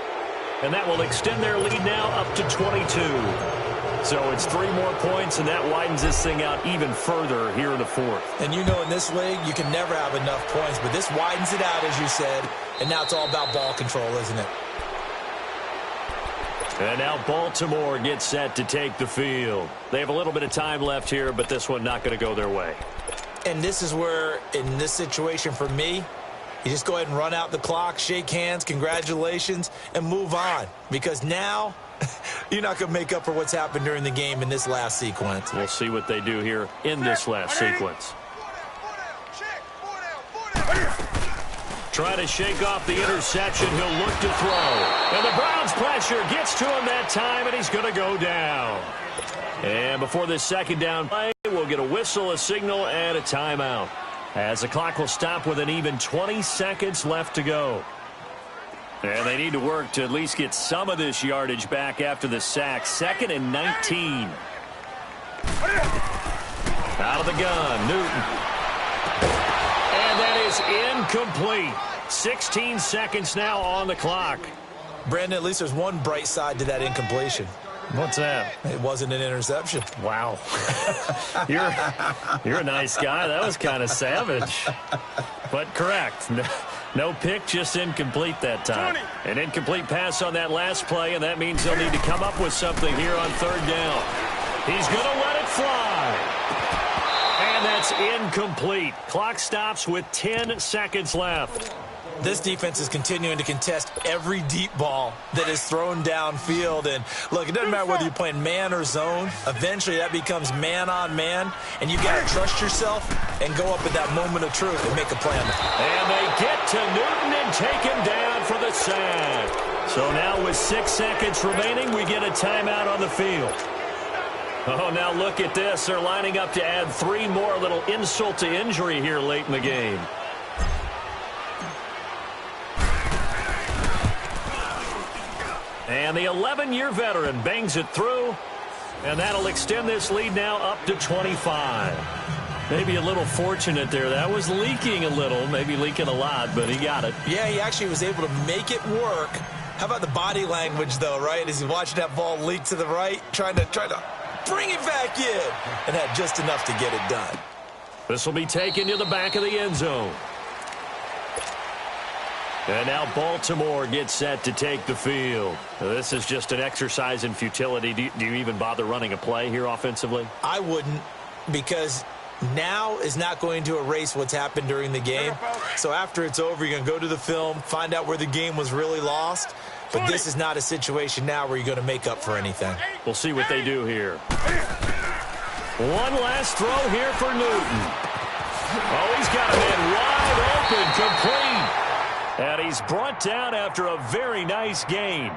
And that will extend their lead now up to 22. So it's 3 more points, and that widens this thing out even further here in the fourth. And you know in this league, you can never have enough points, but this widens it out, as you said, and now it's all about ball control, isn't it? And now Baltimore gets set to take the field. They have a little bit of time left here, but this one not going to go their way. And this is where, in this situation for me, you just go ahead and run out the clock, shake hands, congratulations, and move on. Because now you're not going to make up for what's happened during the game in this last sequence. We'll see what they do here in this last sequence. Trying to shake off the interception. He'll look to throw. And the Browns' pressure gets to him that time, and he's going to go down. And before this second down play, we'll get a whistle, a signal, and a timeout, as the clock will stop with an even 20 seconds left to go. And they need to work to at least get some of this yardage back after the sack. 2nd and 19. Out of the gun, Newton. And that is incomplete. 16 seconds now on the clock. Brandon, at least there's one bright side to that incompletion. What's that? It wasn't an interception. Wow. You're a nice guy. That was kind of savage. But correct. No pick, just incomplete that time. An incomplete pass on that last play, and that means they'll need to come up with something here on third down. He's going to let it fly. And that's incomplete. Clock stops with 10 seconds left. This defense is continuing to contest every deep ball that is thrown downfield. And, look, it doesn't matter whether you're playing man or zone. Eventually, that becomes man-on-man, and you got to trust yourself and go up at that moment of truth and make a play on it. And they get to Newton and take him down for the sack. So now with 6 seconds remaining, we get a timeout on the field. Oh, now look at this. They're lining up to add 3 more, a little insult to injury here late in the game. And the 11-year veteran bangs it through, and that'll extend this lead now up to 25. Maybe a little fortunate there. That was leaking a little, maybe leaking a lot, but he got it. Yeah, he actually was able to make it work. How about the body language, though, right? As he's watching that ball leak to the right, trying to bring it back in, and had just enough to get it done. This will be taken to the back of the end zone. And now Baltimore gets set to take the field. This is just an exercise in futility. Do you even bother running a play here offensively? I wouldn't, because now is not going to erase what's happened during the game. So after it's over, you're going to go to the film, find out where the game was really lost. But this is not a situation now where you're going to make up for anything. We'll see what they do here. One last throw here for Newton. Oh, he's got a man wide open, complete. And he's brought down after a very nice gain.